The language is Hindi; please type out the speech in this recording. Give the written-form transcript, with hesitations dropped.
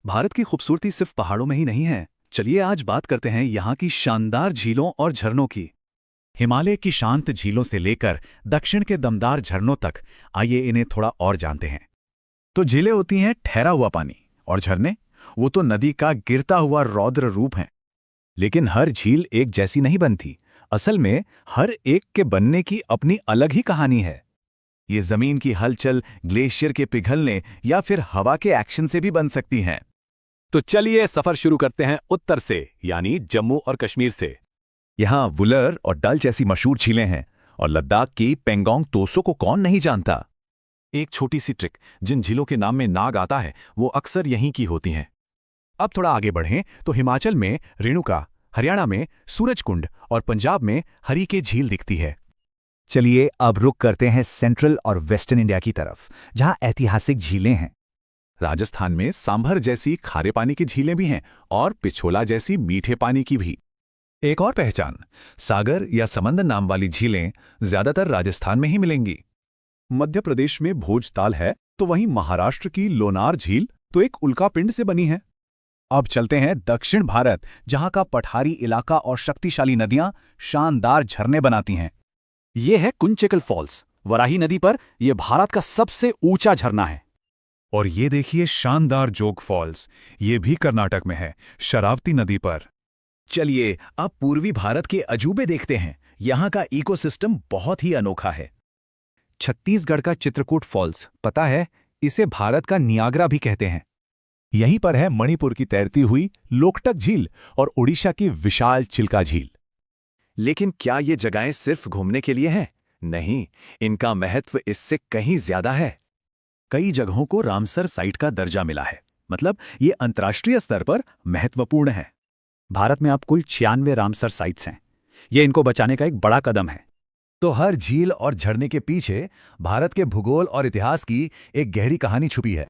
भारत की खूबसूरती सिर्फ पहाड़ों में ही नहीं है। चलिए आज बात करते हैं यहाँ की शानदार झीलों और झरनों की। हिमालय की शांत झीलों से लेकर दक्षिण के दमदार झरनों तक, आइए इन्हें थोड़ा और जानते हैं। तो झीलें होती हैं ठहरा हुआ पानी, और झरने वो तो नदी का गिरता हुआ रौद्र रूप हैं। लेकिन हर झील एक जैसी नहीं बनती। असल में हर एक के बनने की अपनी अलग ही कहानी है। ये जमीन की हलचल, ग्लेशियर के पिघलने या फिर हवा के एक्शन से भी बन सकती हैं। तो चलिए सफर शुरू करते हैं उत्तर से, यानी जम्मू और कश्मीर से। यहाँ वुलर और डल जैसी मशहूर झीलें हैं, और लद्दाख की पेंगोंग तोसो को कौन नहीं जानता। एक छोटी सी ट्रिक, जिन झीलों के नाम में नाग आता है वो अक्सर यहीं की होती हैं। अब थोड़ा आगे बढ़ें तो हिमाचल में रेणुका, हरियाणा में सूरजकुंड और पंजाब में हरिके झील दिखती है। चलिए अब रुक करते हैं सेंट्रल और वेस्टर्न इंडिया की तरफ, जहाँ ऐतिहासिक झीलें हैं। राजस्थान में सांभर जैसी खारे पानी की झीलें भी हैं और पिछोला जैसी मीठे पानी की भी। एक और पहचान, सागर या समंदर नाम वाली झीलें ज्यादातर राजस्थान में ही मिलेंगी। मध्य प्रदेश में भोजताल है, तो वहीं महाराष्ट्र की लोनार झील तो एक उल्कापिंड से बनी है। अब चलते हैं दक्षिण भारत, जहां का पठारी इलाका और शक्तिशाली नदियां शानदार झरने बनाती हैं। ये है कुंचिकल फॉल्स, वराही नदी पर यह भारत का सबसे ऊंचा झरना है। और ये देखिए शानदार जोग फॉल्स, ये भी कर्नाटक में है, शरावती नदी पर। चलिए अब पूर्वी भारत के अजूबे देखते हैं। यहाँ का इकोसिस्टम बहुत ही अनोखा है। छत्तीसगढ़ का चित्रकूट फॉल्स, पता है, इसे भारत का नियाग्रा भी कहते हैं। यहीं पर है मणिपुर की तैरती हुई लोकटक झील और ओडिशा की विशाल चिल्का झील। लेकिन क्या ये जगहें सिर्फ घूमने के लिए हैं? नहीं, इनका महत्व इससे कहीं ज्यादा है। कई जगहों को रामसर साइट का दर्जा मिला है, मतलब ये अंतर्राष्ट्रीय स्तर पर महत्वपूर्ण है। भारत में अब कुल 96 रामसर साइट्स हैं। ये इनको बचाने का एक बड़ा कदम है। तो हर झील और झरने के पीछे भारत के भूगोल और इतिहास की एक गहरी कहानी छुपी है।